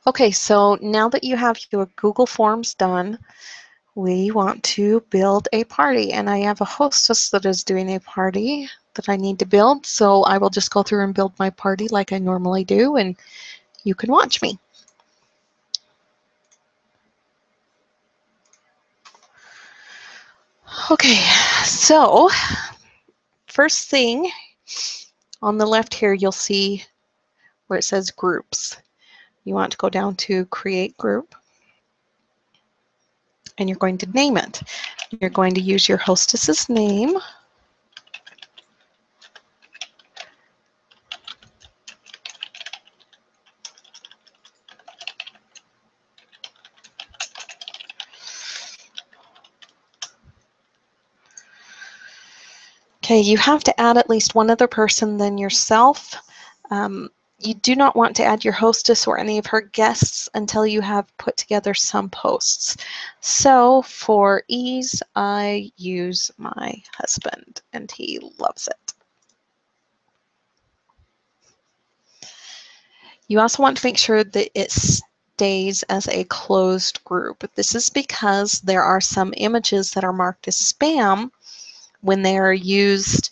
Okay, so now that you have your Google Forms done, we want to build a party, and I have a hostess that is doing a party that I need to build, so I will just go through and build my party like I normally do, and you can watch me. Okay, so first thing on the left here, you'll see where it says groups. You want to go down to create group, and you're going to name it. You're going to use your hostess's name. Okay, you have to add at least one other person than yourself. You do not want to add your hostess or any of her guests until you have put together some posts. So for ease, I use my husband, and he loves it. You also want to make sure that it stays as a closed group. This is because there are some images that are marked as spam when they are used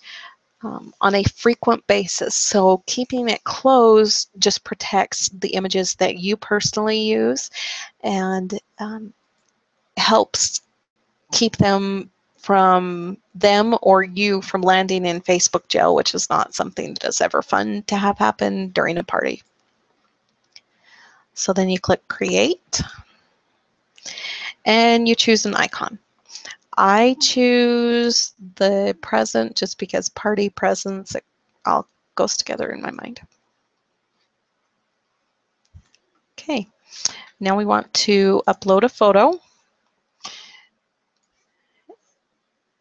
on a frequent basis. So keeping it closed just protects the images that you personally use and helps keep them or you from landing in Facebook jail, which is not something that is ever fun to have happen during a party. So then you click create and you choose an icon. I choose the present just because party presents, it all goes together in my mind. Okay, now we want to upload a photo.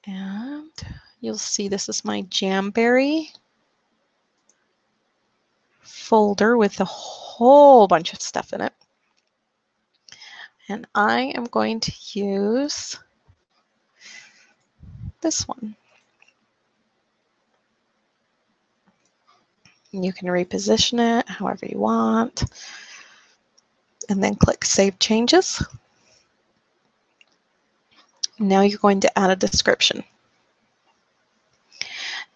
And you'll see this is my Jamberry folder with a whole bunch of stuff in it. And I am going to use this one. You can reposition it however you want, and then click Save Changes. Now you're going to add a description.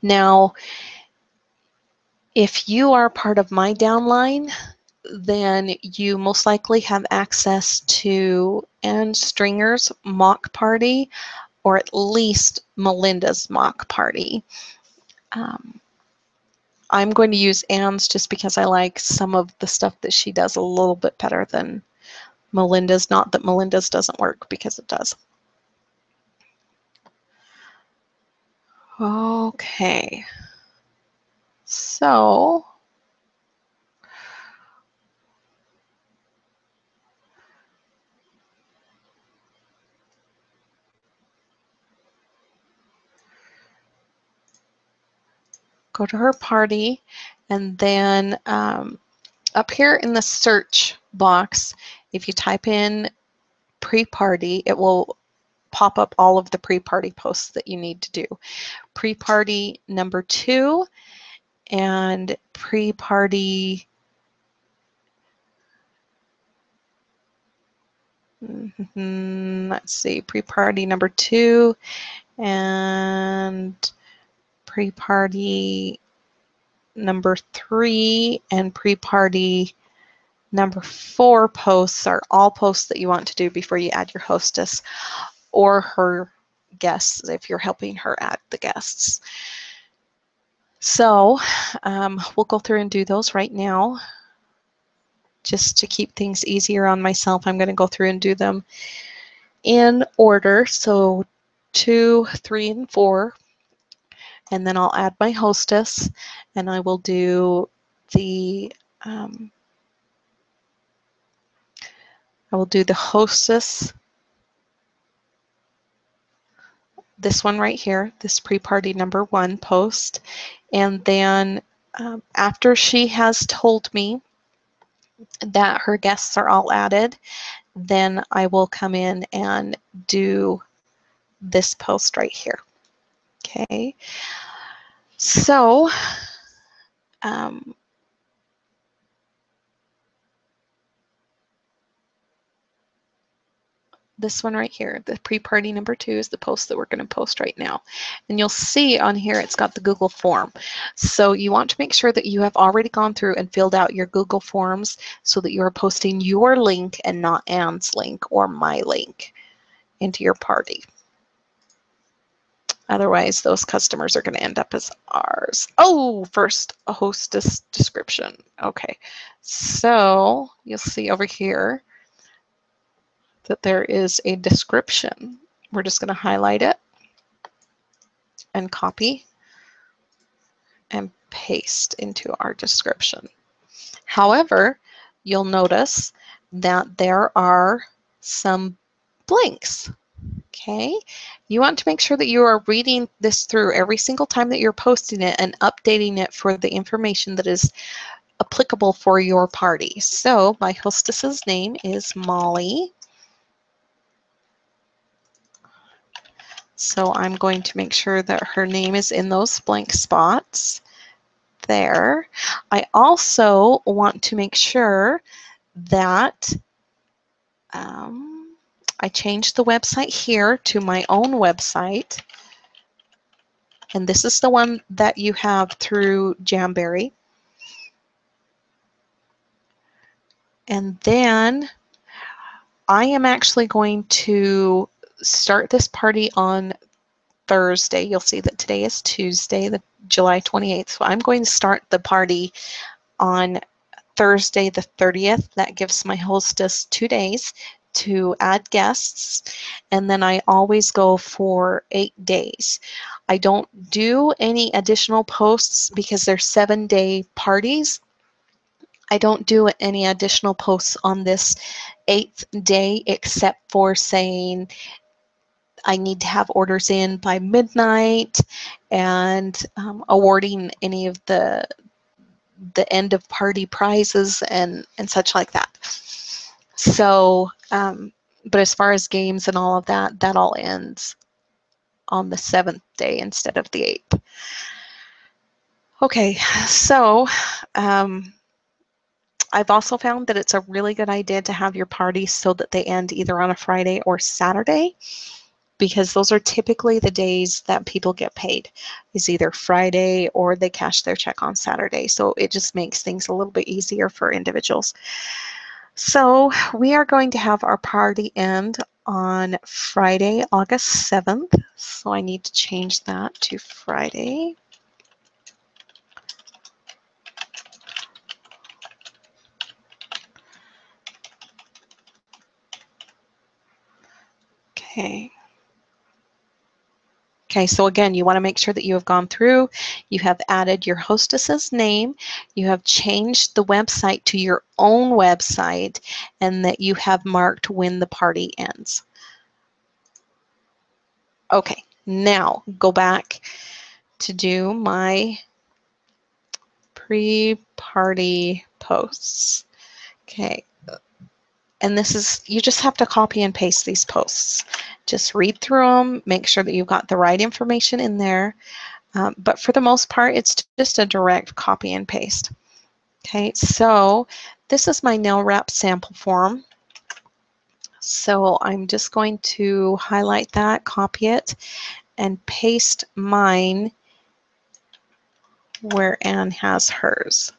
Now, if you are part of my downline, then you most likely have access to Ann Stringer's mock party, or at least Melinda's mock party. I'm going to use Ann's just because I like some of the stuff that she does a little bit better than Melinda's. Not that Melinda's doesn't work, because it does. Okay, so go to her party, and then up here in the search box, if you type in pre-party, it will pop up all of the pre-party posts that you need to do. Pre-party number 2 and pre-party let's see, pre-party number 2 and pre-party number 3 and pre-party number 4 posts are all posts that you want to do before you add your hostess or her guests if you're helping her add the guests. So we'll go through and do those right now. Just to keep things easier on myself, I'm going to go through and do them in order. So 2, 3, and 4. And then I'll add my hostess, and I will do the hostess, this one right here, this pre-party number 1 post. And then after she has told me that her guests are all added, then I will come in and do this post right here. Okay, so this one right here, the pre-party number 2 is the post that we're going to post right now. And you'll see on here it's got the Google form. So you want to make sure that you have already gone through and filled out your Google Forms so that you are posting your link and not Anne's link or my link into your party. Otherwise, those customers are going to end up as ours. Oh, first, a hostess description. Okay, so you'll see over here that there is a description. We're just going to highlight it and copy and paste into our description. However, you'll notice that there are some blanks. Okay, you want to make sure that you are reading this through every single time that you're posting it and updating it for the information that is applicable for your party. So my hostess's name is Molly. So I'm going to make sure that her name is in those blank spots there. I also want to make sure that I changed the website here to my own website. And this is the one that you have through Jamberry. And then I am actually going to start this party on Thursday. You'll see that today is Tuesday, the July 28th. So I'm going to start the party on Thursday the 30th. That gives my hostess 2 days to add guests, and then I always go for 8 days. I don't do any additional posts because they're 7-day parties. I don't do any additional posts on this 8th day except for saying I need to have orders in by midnight and awarding any of the end of party prizes and such like that. So, but as far as games and all of that, that all ends on the 7th day instead of the 8th. Okay, so I've also found that it's a really good idea to have your parties so that they end either on a Friday or Saturday, because those are typically the days that people get paid, is either Friday or they cash their check on Saturday. So it just makes things a little bit easier for individuals. So we are going to have our party end on Friday, August 7th. So I need to change that to Friday. Okay. Okay, so again, you want to make sure that you have gone through, you have added your hostess's name, you have changed the website to your own website, and that you have marked when the party ends. Okay, now go back to do my pre-party posts. Okay, and this is, you just have to copy and paste these posts. Just read through them, make sure that you've got the right information in there. But for the most part, it's just a direct copy and paste. Okay, so this is my nail wrap sample form. So I'm just going to highlight that, copy it, and paste mine where Anne has hers.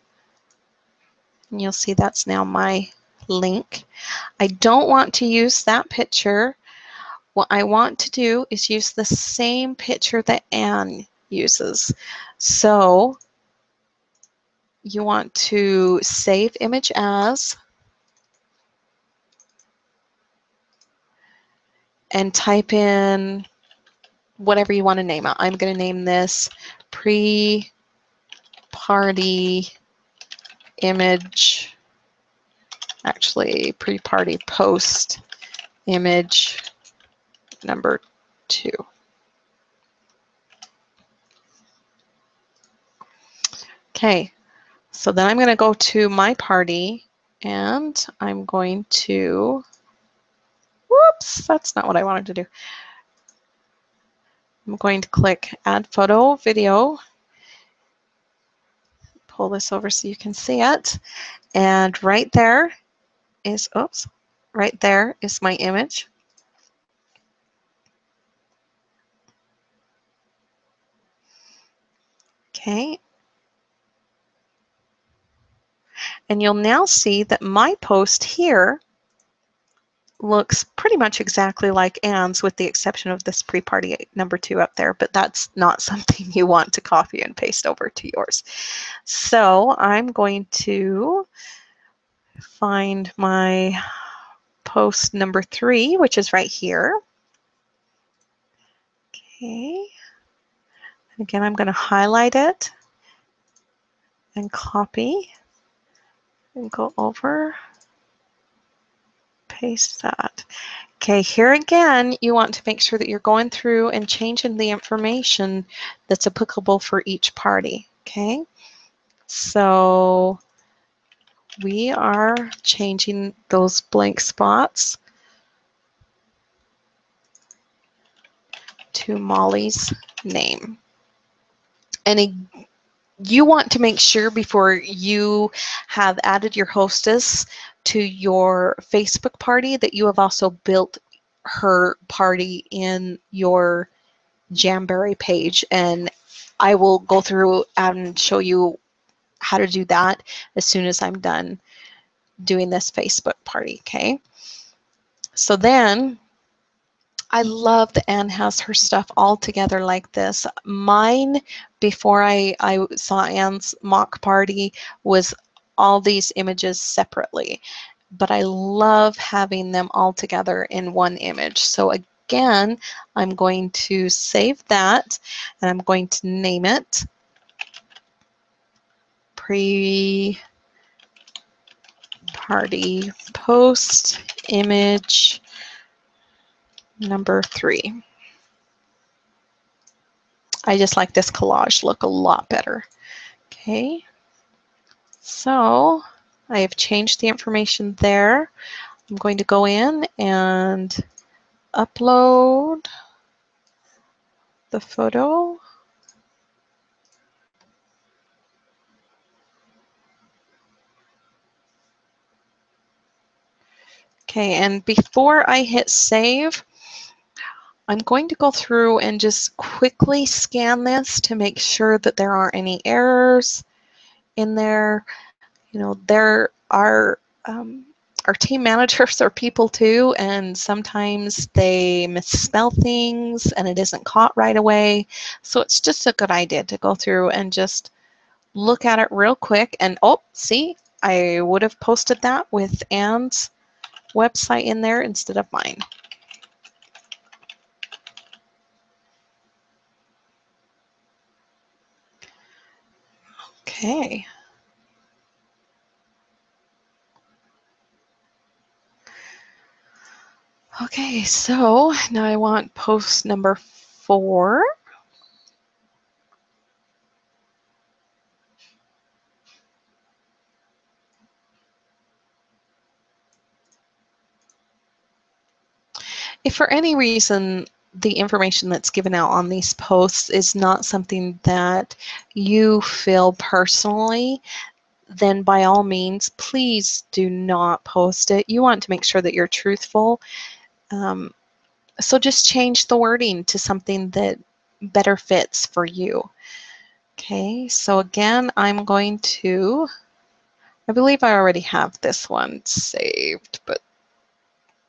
And you'll see that's now my link. I don't want to use that picture. What I want to do is use the same picture that Anne uses. So you want to save image as and type in whatever you want to name it. I'm going to name this pre-party image, actually pre-party post image number 2. Okay, so then I'm going to go to my party and I'm going to, whoops, that's not what I wanted to do. I'm going to click Add Photo, Video, pull this over so you can see it, and right there is, oops, right there is my image. Okay. And you'll now see that my post here looks pretty much exactly like Anne's with the exception of this pre-party number 2 up there, but that's not something you want to copy and paste over to yours. So I'm going to find my post number 3, which is right here. Okay. And again, I'm going to highlight it and copy and go over, paste that. Okay, here again, you want to make sure that you're going through and changing the information that's applicable for each party. Okay, so we are changing those blank spots to Molly's name. And you want to make sure before you have added your hostess to your Facebook party that you have also built her party in your Jamberry page, and I will go through and show you how to do that as soon as I'm done doing this Facebook party. Okay, so then I love that Anne has her stuff all together like this. Mine, before I saw Anne's mock party, was all these images separately, but I love having them all together in one image. So again, I'm going to save that and I'm going to name it pre-party post image number 3. I just like this collage look a lot better. Okay, so I have changed the information there. I'm going to go in and upload the photo. Okay, and before I hit save, I'm going to go through and just quickly scan this to make sure that there aren't any errors in there. You know, there are our team managers are people too, and sometimes they misspell things and it isn't caught right away. So it's just a good idea to go through and just look at it real quick. And oh, see, I would have posted that with Anne's website in there instead of mine. Okay. Okay, so now I want post number 4. If for any reason the information that's given out on these posts is not something that you feel personally, then by all means, please do not post it. You want to make sure that you're truthful. So just change the wording to something that better fits for you. Okay, so again, I'm going to, I believe I already have this one saved, but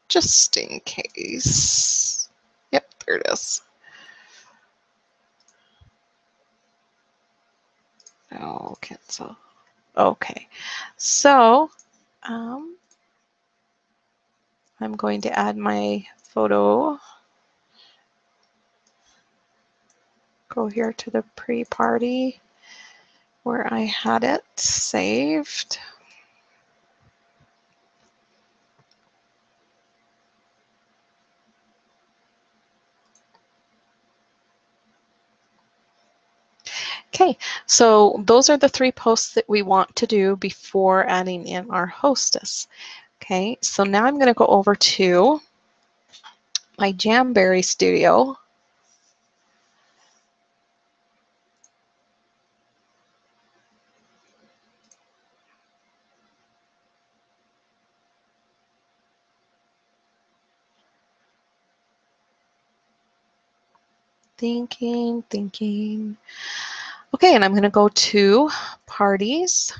just in case. Yep, there it is. Oh, cancel. Okay, so I'm going to add my photo. Go here to the pre-party where I had it saved. Okay, so those are the 3 posts that we want to do before adding in our hostess. Okay, so now I'm going to go over to my Jamberry Studio. Thinking. Okay, and I'm going to go to parties.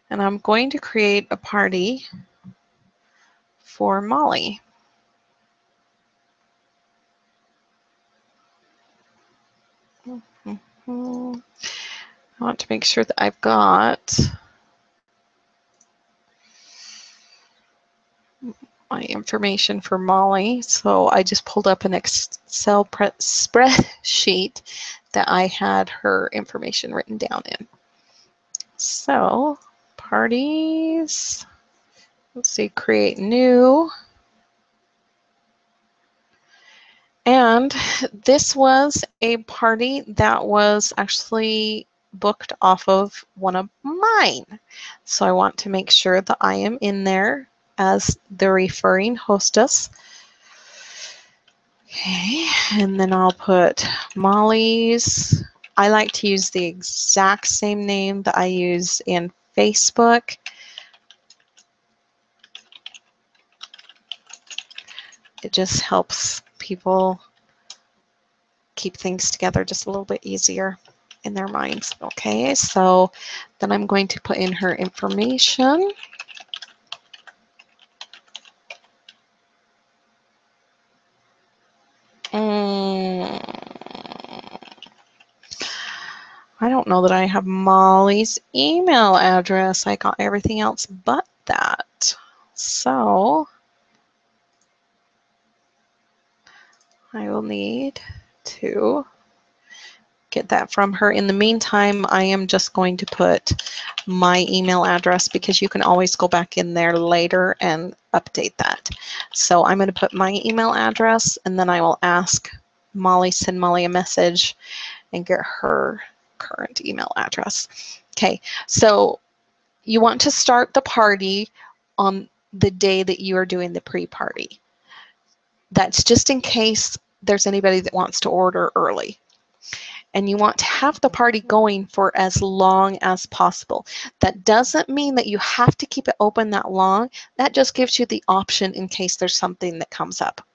And I'm going to create a party for Molly. I want to make sure that I've got my information for Molly. So I just pulled up an Excel spreadsheet that I had her information written down in. So parties, let's see, create new. And this was a party that was actually booked off of one of mine. So I want to make sure that I am in there as the referring hostess. Okay, and then I'll put Molly's. I like to use the exact same name that I use in Facebook. It just helps people keep things together just a little bit easier in their minds. Okay, so then I'm going to put in her information. I don't know that I have Molly's email address. I got everything else but that. So I will need to get that from her. In the meantime, I am just going to put my email address because you can always go back in there later and update that. So I'm going to put my email address and then I will ask Molly, send Molly a message and get her current email address. Okay, so you want to start the party on the day that you are doing the pre-party. That's just in case there's anybody that wants to order early. And you want to have the party going for as long as possible. That doesn't mean that you have to keep it open that long. That just gives you the option in case there's something that comes up.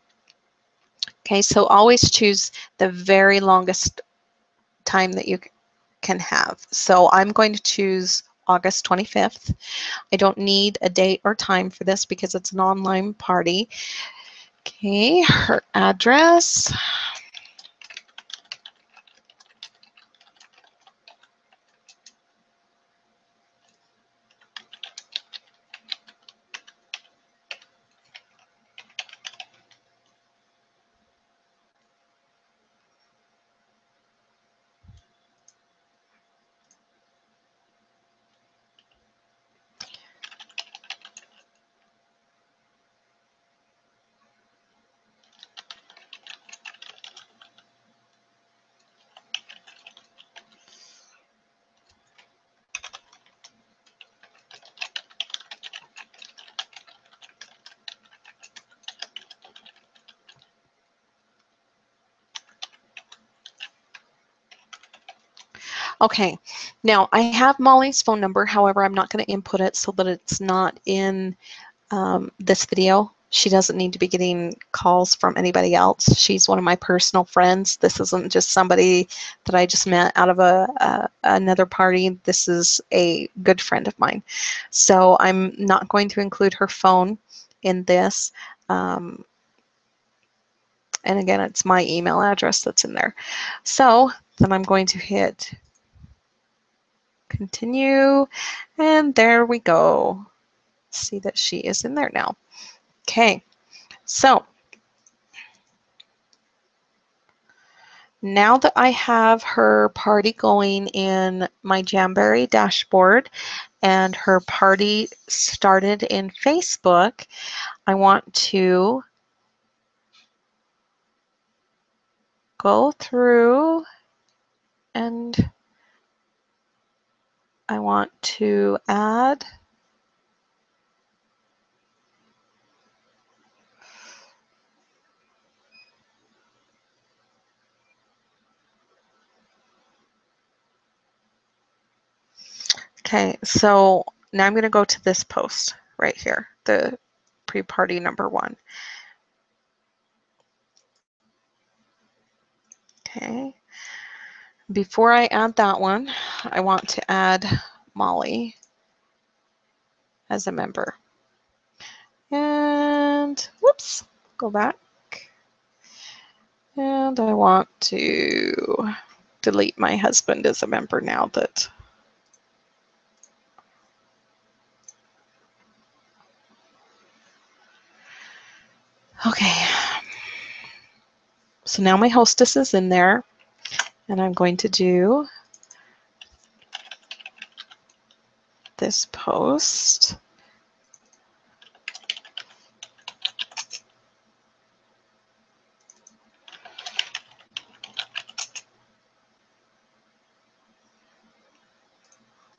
Okay, so always choose the very longest time that you can have. So I'm going to choose August 25th. I don't need a date or time for this because it's an online party. Okay, her address. Okay, now I have Molly's phone number. However, I'm not going to input it so that it's not in this video. She doesn't need to be getting calls from anybody else. She's one of my personal friends. This isn't just somebody that I just met out of another party. This is a good friend of mine. So I'm not going to include her phone in this. And again, it's my email address that's in there. So then I'm going to hit continue, and there we go. See that she is in there now. Okay, so now that I have her party going in my Jamberry dashboard and her party started in Facebook, I want to go through and I want to add okay, so now I'm going to go to this post. right here, the pre-party number 1. Okay. Before I add that one, I want to add Molly as a member. And whoops, go back. And I want to delete my husband as a member now that okay. So now my hostess is in there, and I'm going to do this post.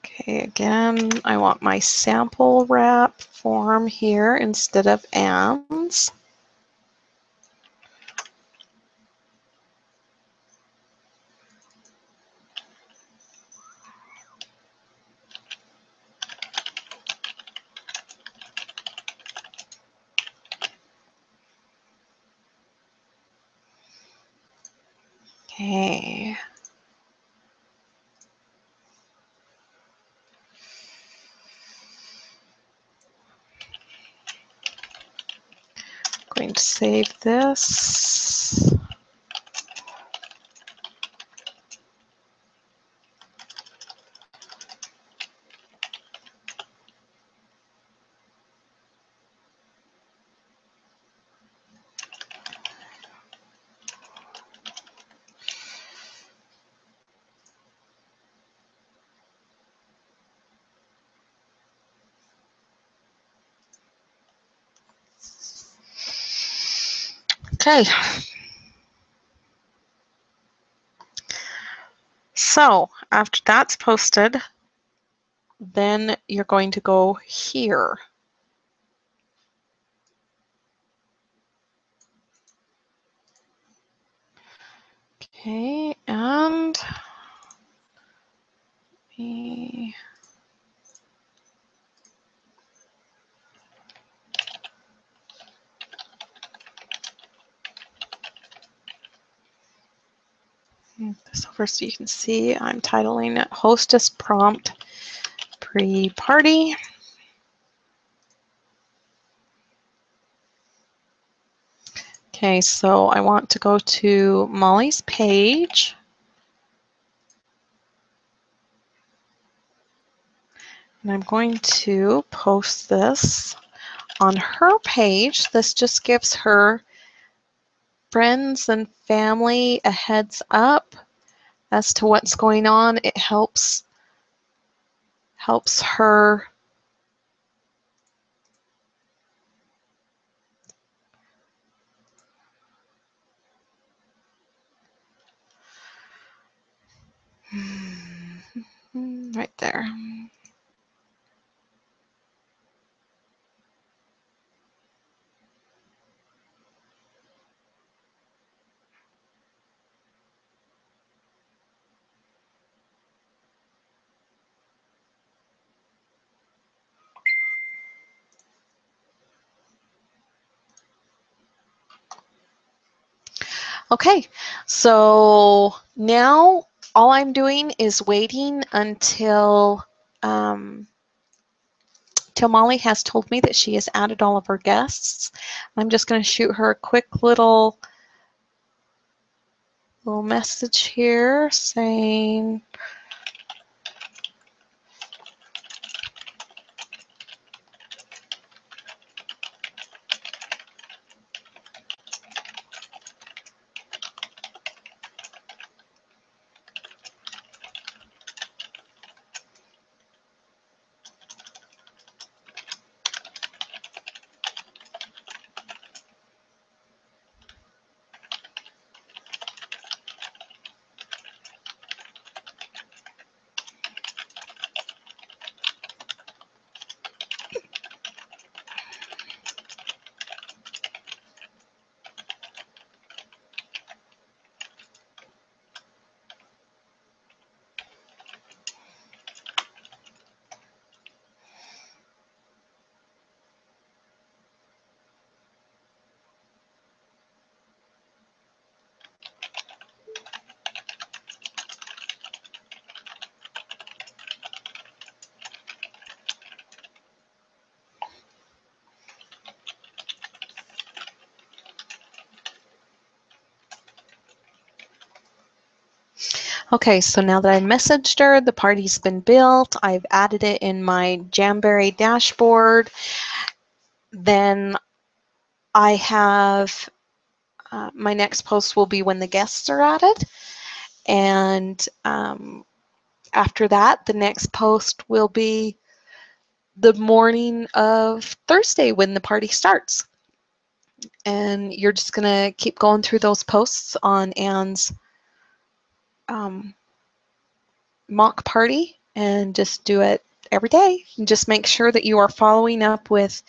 Okay, again, I want my sample wrap form here instead of ands. Okay. Going to save this. Okay. So after that's posted, then you're going to go here. Okay, and move this over so you can see I'm titling it Hostess Prompt Pre-Party. Okay, so I want to go to Molly's page. And I'm going to post this on her page. This just gives her friends and family a heads up as to what's going on. It helps her right there. Okay, so now all I'm doing is waiting until till Molly has told me that she has added all of her guests. I'm just going to shoot her a quick little message here saying Okay, so now that I messaged her, the party's been built. I've added it in my Jamberry dashboard. Then I have my next post will be when the guests are added. And after that, the next post will be the morning of Thursday when the party starts. And you're just going to keep going through those posts on Anne's mock party and just do it every day. And just make sure that you are following up with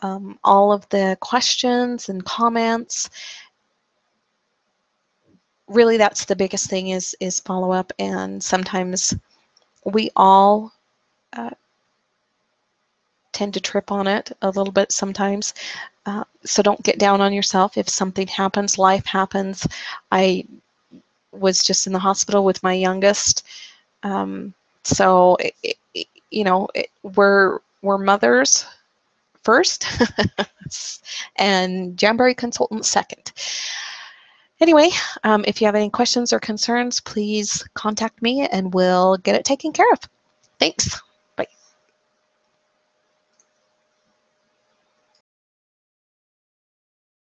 all of the questions and comments. Really, that's the biggest thing is follow up, and sometimes we all tend to trip on it a little bit sometimes. So don't get down on yourself. If something happens, life happens. I was just in the hospital with my youngest. So, we're mothers first and Jamberry consultants second. Anyway, if you have any questions or concerns, please contact me and we'll get it taken care of. Thanks.